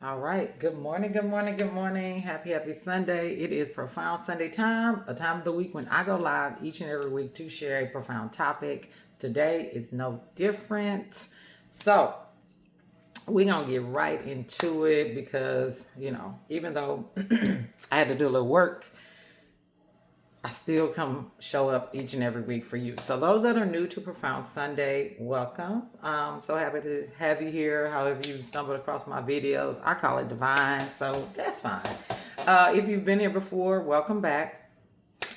All right. Good morning. Good morning. Good morning. Happy Sunday. It is Profound Sunday time, a time of the week when I go live each and every week to share a profound topic. Today is no different. So, we're going to get right into it because, even though I had to do a little work, I still come show up each and every week for you. So those that are new to Profound Sunday, welcome. So happy to have you here. However you stumbled across my videos, I call it divine, so that's fine. If you've been here before, welcome back.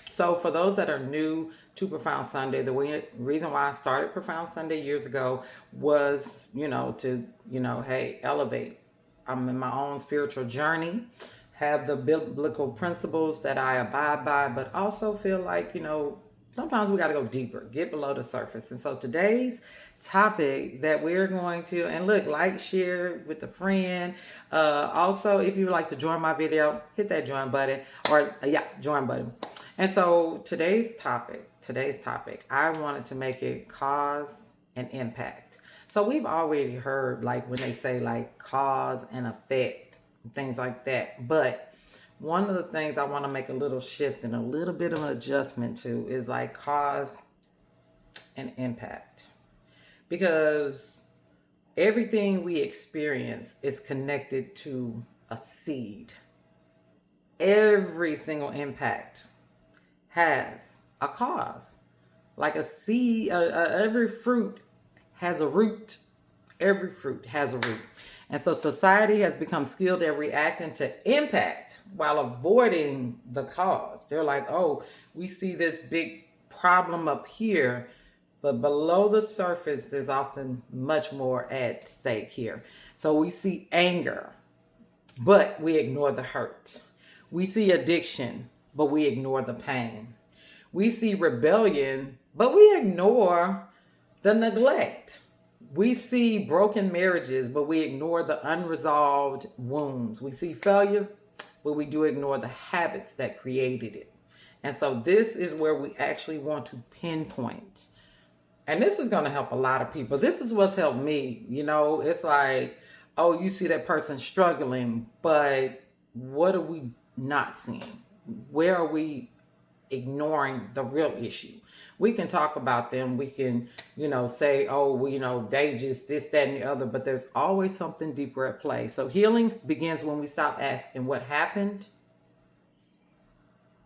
So for those that are new to Profound Sunday, the reason why I started Profound Sunday years ago was, hey, elevate. I'm in my own spiritual journey, have the biblical principles that I abide by, but also feel like, sometimes we got to go deeper, get below the surface. And so today's topic that we're going to, and look, like, share with a friend. Also, if you would like to join my video, hit that join button join button. And so today's topic, I wanted to make it cause and impact. So we've already heard like when they say like cause and effect, things like that. But one of the things I want to make a little shift and a little bit of an adjustment to is like cause and impact. Because everything we experience is connected to a seed. Every single impact has a cause. Like a seed, every fruit has a root. Every fruit has a root. And so society has become skilled at reacting to impact while avoiding the cause. They're like, oh, we see this big problem up here, but below the surface, there's often much more at stake here. So we see anger, but we ignore the hurt. We see addiction, but we ignore the pain. We see rebellion, but we ignore the neglect. We see broken marriages, but we ignore the unresolved wounds. We see failure, but we do ignore the habits that created it. And so this is where we actually want to pinpoint. And this is going to help a lot of people. This is what's helped me. It's like, oh, you see that person struggling, but what are we not seeing? Where are we ignoring the real issue? We can talk about them. We can, say, oh, well, they just this, that, and the other, but there's always something deeper at play. So healing begins when we stop asking what happened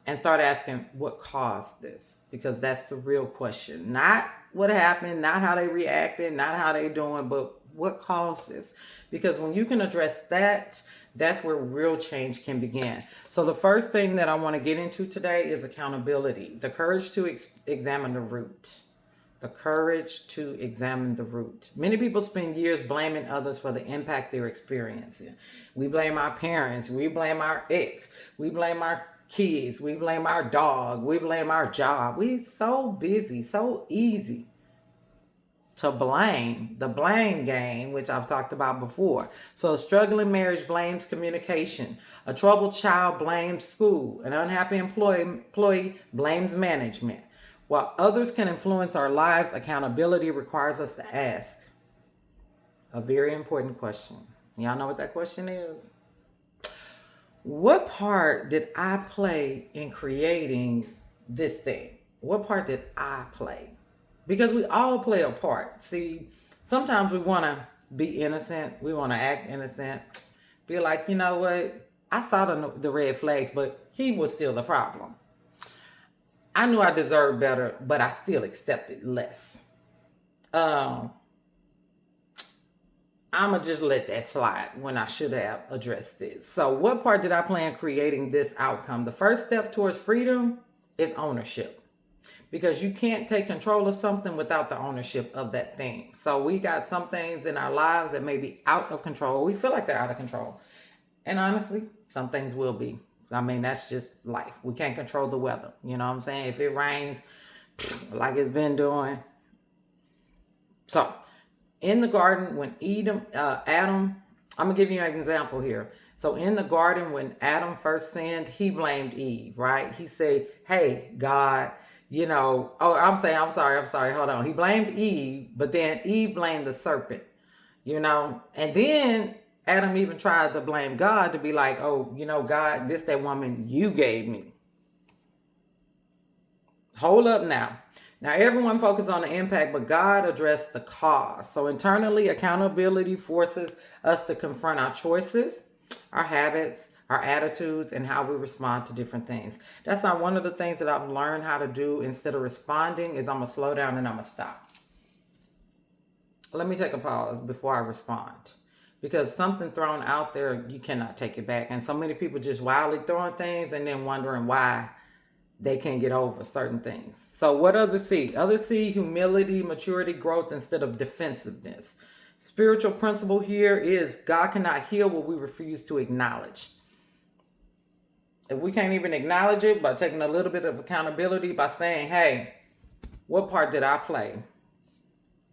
and start asking what caused this, because that's the real question. Not what happened, not how they reacted, not how they doing, but what caused this? Because when you can address that, that's where real change can begin. So the first thing that I want to get into today is accountability. The courage to examine the root. The courage to examine the root. Many people spend years blaming others for the impact they're experiencing. We blame our parents. We blame our ex. We blame our kids. We blame our dog. We blame our job. We're so busy, so easy to blame, the blame game, which I've talked about before. So a struggling marriage blames communication. A troubled child blames school. An unhappy employee blames management. While others can influence our lives, accountability requires us to ask a very important question. Y'all know what that question is? What part did I play in creating this thing? What part did I play? Because we all play a part. See, sometimes we want to be innocent. We want to act innocent. Be like, you know what? I saw the red flags, but he was still the problem. I knew I deserved better, but I still accepted less. I'm going to just let that slide when I should have addressed it. So what part did I play in creating this outcome? The first step towards freedom is ownership. Because you can't take control of something without the ownership of that thing. So we got some things in our lives that may be out of control. We feel like they're out of control. And honestly, some things will be. I mean, that's just life. We can't control the weather. You know what I'm saying? If it rains like it's been doing. So in the garden, when Adam, I'm going to give you an example here. So in the garden, when Adam first sinned, he blamed Eve, right? He said, hey, God, I'm sorry, hold on. He blamed Eve, but then Eve blamed the serpent, and then Adam even tried to blame God to be like, oh, God, this that woman you gave me. Hold up now. Now, everyone focused on the impact, but God addressed the cause. So internally, accountability forces us to confront our choices, our habits, our attitudes, and how we respond to different things. That's not one of the things that I've learned how to do instead of responding is I'm going to slow down and I'm going to stop. Let me take a pause before I respond. Because something thrown out there, you cannot take it back. And so many people just wildly throwing things and then wondering why they can't get over certain things. So what others see? Others see humility, maturity, growth instead of defensiveness. Spiritual principle here is God cannot heal what we refuse to acknowledge. If we can't even acknowledge it by taking a little bit of accountability by saying, hey, what part did I play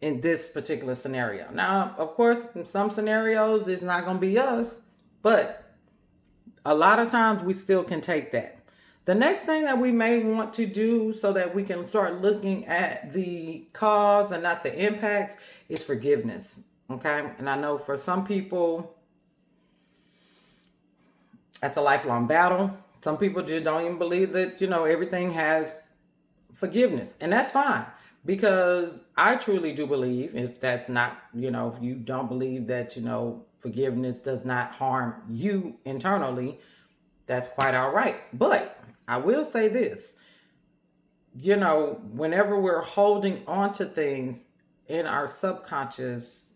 in this particular scenario? Now, of course, in some scenarios, it's not going to be us, but a lot of times we still can take that. The next thing that we may want to do so that we can start looking at the cause and not the impact is forgiveness. Okay. And I know for some people, that's a lifelong battle. Some people just don't even believe that, everything has forgiveness. And that's fine. Because I truly do believe, if that's not, if you don't believe that, forgiveness does not harm you internally, that's quite all right. But I will say this, whenever we're holding on to things in our subconscious,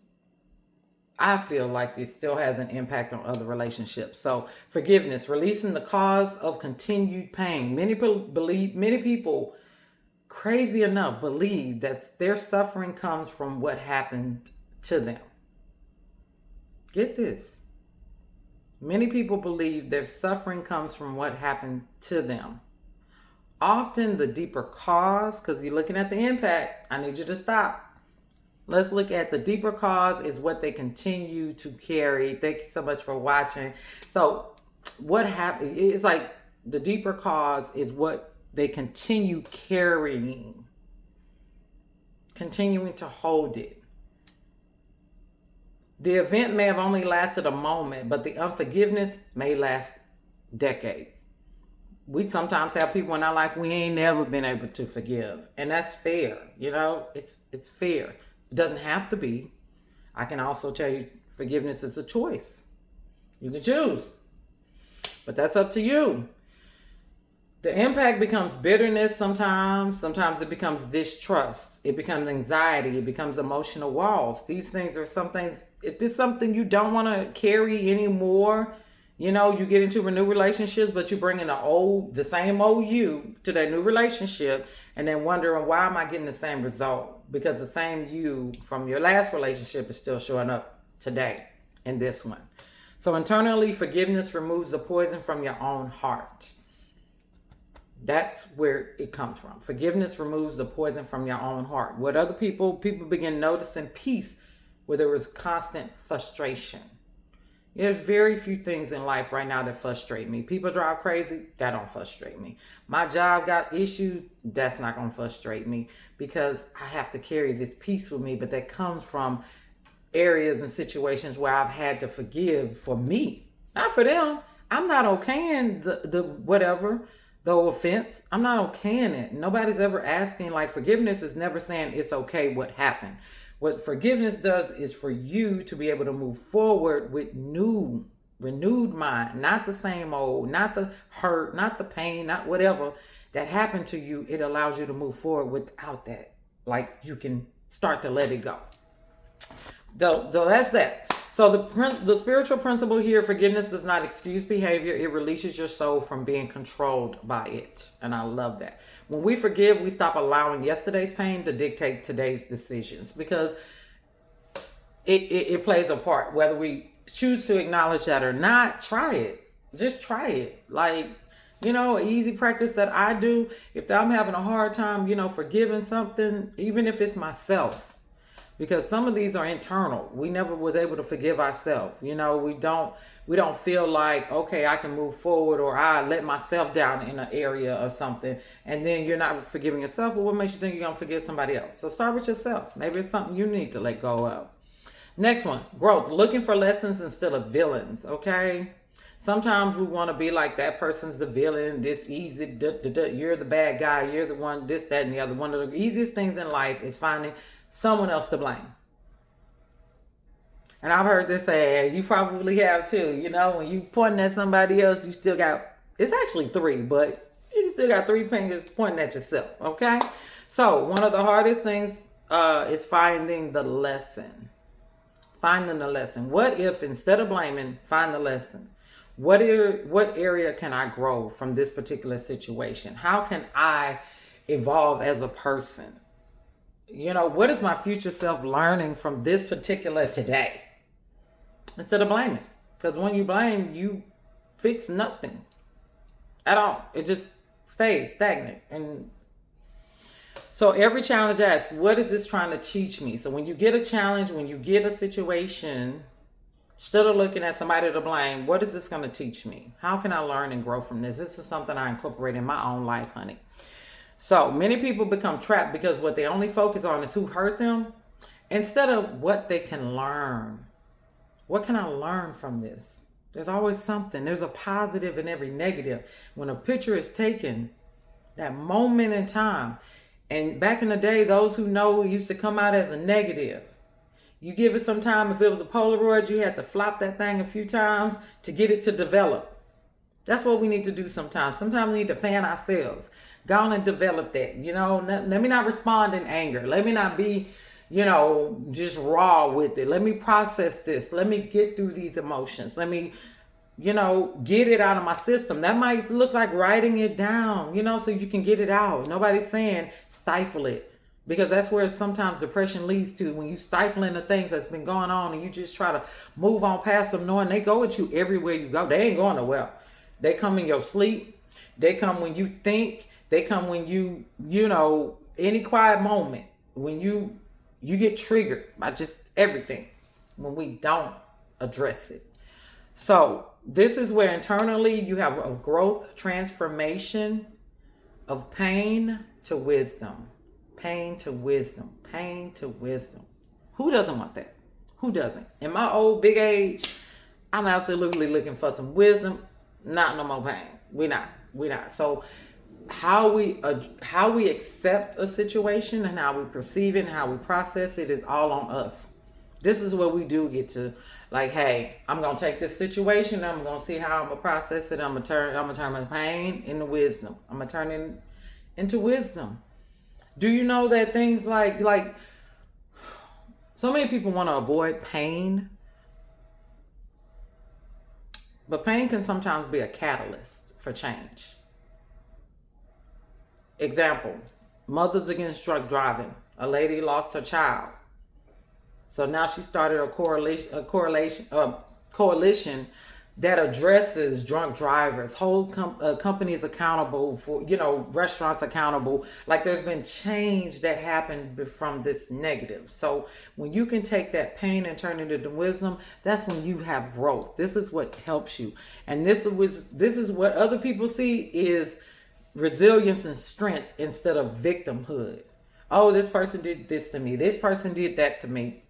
I feel like it still has an impact on other relationships. So forgiveness, releasing the cause of continued pain. Many people, crazy enough, believe that their suffering comes from what happened to them. Get this. Many people believe their suffering comes from what happened to them. Often the deeper cause, because you're looking at the impact, I need you to stop. Let's look at the deeper cause is what they continue to carry. Thank you so much for watching. So what happened? It's like the deeper cause is what they continue carrying, continuing to hold it. The event may have only lasted a moment, but the unforgiveness may last decades. We sometimes have people in our life we ain't never been able to forgive. And that's fair. It's fair. It doesn't have to be. I can also tell you forgiveness is a choice. You can choose. But that's up to you. The impact becomes bitterness sometimes. Sometimes it becomes distrust. It becomes anxiety. It becomes emotional walls. These things are some things, if there's something you don't want to carry anymore, you get into a new relationships, but you bring in the same old you to that new relationship and then wondering, why am I getting the same result? Because the same you from your last relationship is still showing up today in this one. So internally, forgiveness removes the poison from your own heart. That's where it comes from. Forgiveness removes the poison from your own heart. What other people begin noticing peace where there was constant frustration. There's very few things in life right now that frustrate me. People drive crazy, that don't frustrate me. My job got issues, that's not going to frustrate me because I have to carry this peace with me, but that comes from areas and situations where I've had to forgive for me, not for them. I'm not okaying the offense. I'm not okaying it. Nobody's ever asking, forgiveness is never saying it's okay what happened. What forgiveness does is for you to be able to move forward with renewed mind, not the same old, not the hurt, not the pain, not whatever that happened to you. It allows you to move forward without that. You can start to let it go. So that's that. So the spiritual principle here, forgiveness does not excuse behavior. It releases your soul from being controlled by it. And I love that. When we forgive, we stop allowing yesterday's pain to dictate today's decisions because it plays a part. Whether we choose to acknowledge that or not, try it. Just try it. An easy practice that I do, if I'm having a hard time, forgiving something, even if it's myself, because some of these are internal. We never was able to forgive ourselves. We don't feel like, okay, I can move forward, or I let myself down in an area or something. And then you're not forgiving yourself. Well, what makes you think you're going to forgive somebody else? So start with yourself. Maybe it's something you need to let go of. Next one, growth. Looking for lessons instead of villains, okay? Sometimes we want to be like that person's the villain, this easy, you're the bad guy, you're the one, this, that, and the other. One of the easiest things in life is finding someone else to blame. And I've heard this say, you probably have too. You know, when you pointing at somebody else, you still got, it's actually three, but you still got three fingers pointing at yourself, okay? So one of the hardest things is finding the lesson. Finding the lesson. What if instead of blaming, find the lesson? What area can I grow from this particular situation? How can I evolve as a person? You know, what is my future self learning from this particular today? Instead of blaming. Because when you blame, you fix nothing at all. It just stays stagnant. And so every challenge asks, what is this trying to teach me? So when you get a challenge, when you get a situation, instead of looking at somebody to blame, what is this going to teach me? How can I learn and grow from this? This is something I incorporate in my own life, honey. So many people become trapped because what they only focus on is who hurt them instead of what they can learn. What can I learn from this? There's always something. There's a positive in every negative. When a picture is taken, that moment in time, and back in the day, those who know it used to come out as a negative. You give it some time. If it was a Polaroid, you had to flop that thing a few times to get it to develop. That's what we need to do sometimes. Sometimes we need to fan ourselves. Go on and develop that. You know, let me not respond in anger. Let me not be, you know, just raw with it. Let me process this. Let me get through these emotions. Let me, you know, get it out of my system. That might look like writing it down, you know, so you can get it out. Nobody's saying stifle it. Because that's where sometimes depression leads to, when you stifling the things that's been going on and you just try to move on past them, knowing they go with you everywhere you go. They ain't going nowhere. They come in your sleep. They come when you think. They come when you know, any quiet moment. When you get triggered by just everything. When we don't address it. So this is where internally you have a growth transformation of pain to wisdom. Pain to wisdom. Pain to wisdom. Who doesn't want that? Who doesn't? In my old big age, I'm absolutely looking for some wisdom. Not no more pain. We're not. So how we accept a situation and how we perceive it and how we process it is all on us. This is where we do get to, like, hey, I'm gonna take this situation. I'm gonna see how I'm gonna process it. I'm gonna turn my pain into wisdom. I'm gonna turn it into wisdom. Do you know that things like so many people want to avoid pain, but pain can sometimes be a catalyst for change. Example, Mothers Against Drunk Driving. A lady lost her child. So now she started a coalition that addresses drunk drivers, hold companies accountable for, you know, restaurants accountable. Like, there's been change that happened from this negative. So when you can take that pain and turn it into wisdom, that's when you have growth. This is what helps you. And this is what other people see is resilience and strength instead of victimhood. Oh, this person did this to me. This person did that to me.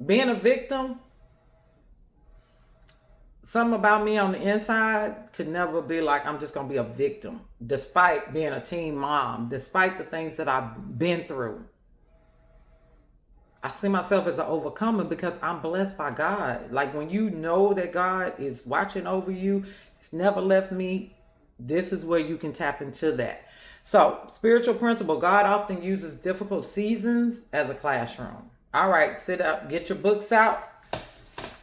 Being a victim, something about me on the inside could never be like, I'm just going to be a victim. Despite being a teen mom, despite the things that I've been through, I see myself as an overcomer because I'm blessed by God. Like, when you know that God is watching over you, He's never left me, this is where you can tap into that. So, spiritual principle, God often uses difficult seasons as a classroom. All right, sit up, get your books out.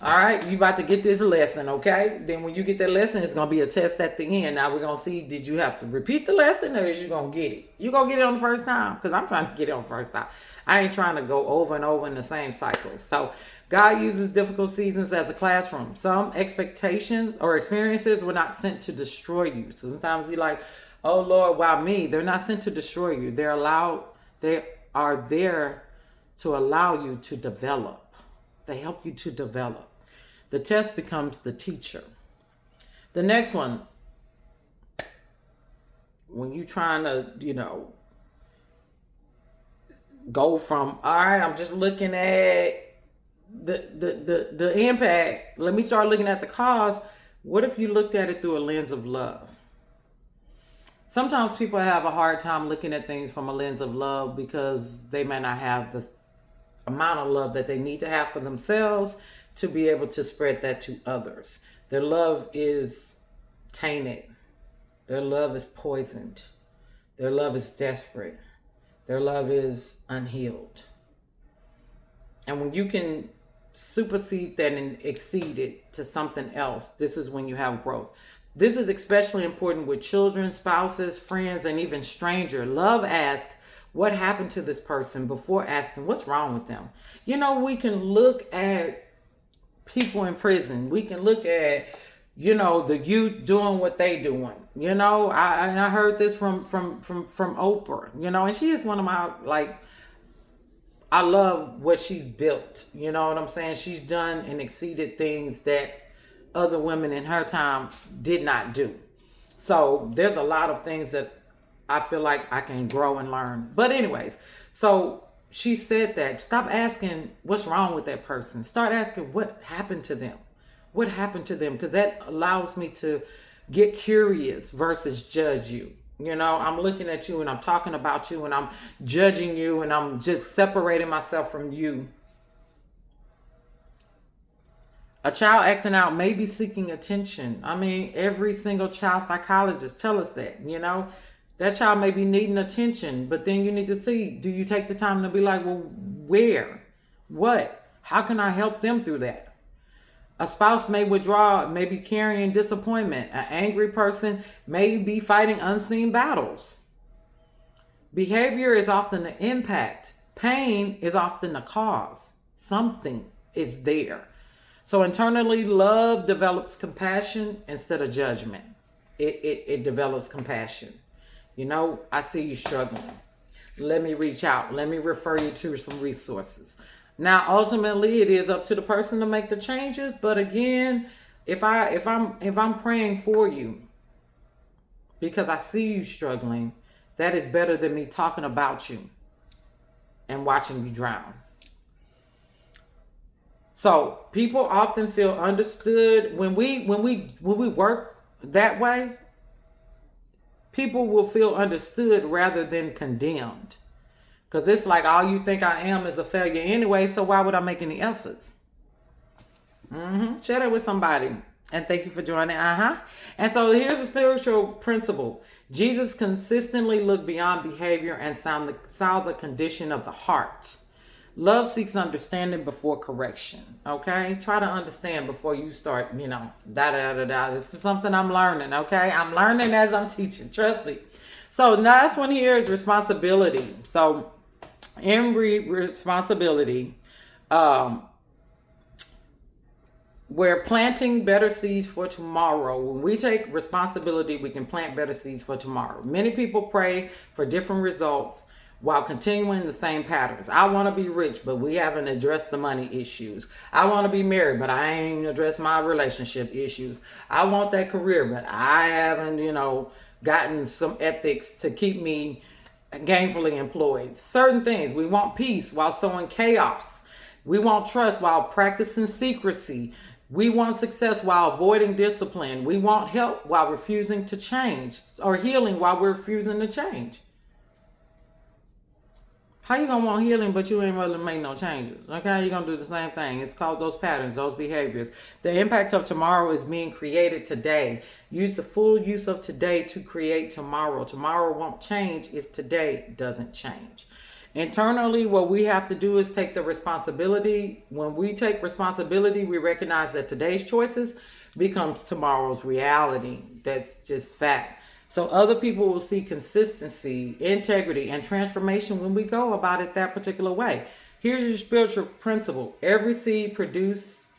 All right, you about to get this lesson, okay? Then when you get that lesson, it's going to be a test at the end. Now we're going to see, did you have to repeat the lesson or is you going to get it? You're going to get it on the first time, because I'm trying to get it on the first time. I ain't trying to go over and over in the same cycles. So God uses difficult seasons as a classroom. Some expectations or experiences were not sent to destroy you. So sometimes you're like, oh Lord, why me? They're not sent to destroy you. They are there to allow you to develop. They help you to develop. The test becomes the teacher. The next one, when you're trying to, go from, all right, I'm just looking at the impact, let me start looking at the cause. What if you looked at it through a lens of love? Sometimes people have a hard time looking at things from a lens of love because they may not have the amount of love that they need to have for themselves to be able to spread that to others. Their love is tainted. Their love is poisoned. Their love is desperate. Their love is unhealed. And when you can supersede that and exceed it to something else, this is when you have growth. This is especially important with children, spouses, friends, and even strangers. Love asks, what happened to this person before asking what's wrong with them. You know, we can look at people in prison. We can look at, you know, the youth doing what they doing. You know, I heard this from Oprah, you know, and she is one of my, like, I love what she's built. You know what I'm saying? She's done and exceeded things that other women in her time did not do. So there's a lot of things that I feel like I can grow and learn. But anyways, so she said that stop asking what's wrong with that person. Start asking what happened to them. What happened to them? Because that allows me to get curious versus judge you. You know, I'm looking at you and I'm talking about you and I'm judging you and I'm just separating myself from you. A child acting out may be seeking attention. I mean, every single child psychologist tell us that, you know. That child may be needing attention, but then you need to see, do you take the time to be like, well, where? What? How can I help them through that? A spouse may withdraw, may be carrying disappointment. An angry person may be fighting unseen battles. Behavior is often the impact. Pain is often the cause. Something is there. So internally, love develops compassion instead of judgment. It develops compassion. You know, I see you struggling. Let me reach out. Let me refer you to some resources. Now, ultimately, it is up to the person to make the changes. But again, if I'm praying for you because I see you struggling, that is better than me talking about you and watching you drown. So people often feel understood when we work that way. People will feel understood rather than condemned. Because it's like all you think I am is a failure anyway, so why would I make any efforts? Share that with somebody. And thank you for joining. And so here's a spiritual principle. Jesus consistently looked beyond behavior and saw the condition of the heart. Love seeks understanding before correction. Okay? Try to understand before you start, you know, This is something I'm learning, okay? I'm learning as I'm teaching. Trust me. So last one here is responsibility. So in responsibility, we're planting better seeds for tomorrow. When we take responsibility, we can plant better seeds for tomorrow. Many people pray for different results while continuing the same patterns. I want to be rich, but we haven't addressed the money issues. I want to be married, but I ain't addressed my relationship issues. I want that career, but I haven't, you know, gotten some ethics to keep me gainfully employed. Certain things. We want peace while sowing chaos. We want trust while practicing secrecy. We want success while avoiding discipline. We want help while refusing to change, or healing while we're refusing to change. How you gonna want healing but you ain't really make no changes? Okay, you're gonna do the same thing. It's called those patterns, those behaviors. The impact of tomorrow is being created today. Use the full use of today to create tomorrow. Tomorrow won't change if today doesn't change. Internally, what we have to do is take the responsibility. When we take responsibility, we recognize that today's choices becomes tomorrow's reality. That's just fact. So other people will see consistency, integrity, and transformation when we go about it that particular way. Here's your spiritual principle. Every seed produces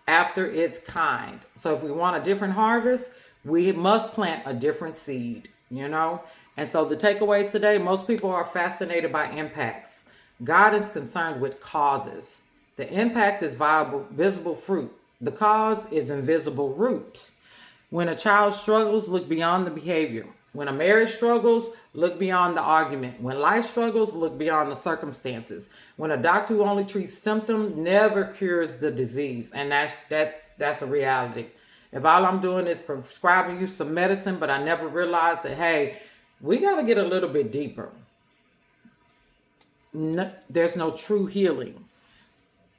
after its kind. So if we want a different harvest, we must plant a different seed, you know? And so the takeaways today, most people are fascinated by impacts. God is concerned with causes. The impact is visible fruit. The cause is invisible root. When a child struggles, look beyond the behavior. When a marriage struggles, look beyond the argument. When life struggles, look beyond the circumstances. When a doctor who only treats symptoms never cures the disease, and that's a reality. If all I'm doing is prescribing you some medicine, but I never realized that, hey, we got to get a little bit deeper. No, there's no true healing.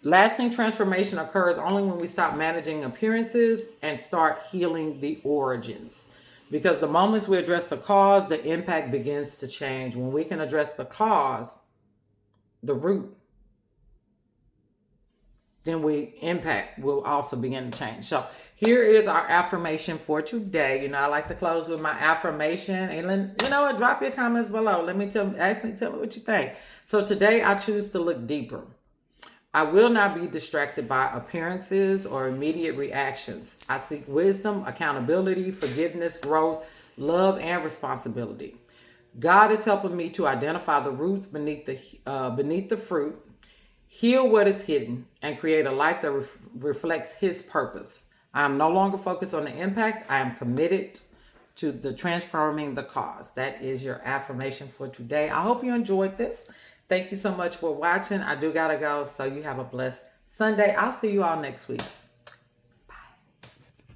Lasting transformation occurs only when we stop managing appearances and start healing the origins. Because the moments we address the cause, the impact begins to change. When we can address the cause, the root, then impact will also begin to change. So here is our affirmation for today. I like to close with my affirmation. And drop your comments below. Tell me what you think. So today I choose to look deeper. I will not be distracted by appearances or immediate reactions. I seek wisdom, accountability, forgiveness, growth, love, and responsibility. God is helping me to identify the roots beneath the fruit, heal what is hidden, and create a life that reflects His purpose. I am no longer focused on the impact. I am committed to the transforming the cause. That is your affirmation for today. I hope you enjoyed this. Thank you so much for watching. I do gotta go, so you have a blessed Sunday. I'll see you all next week.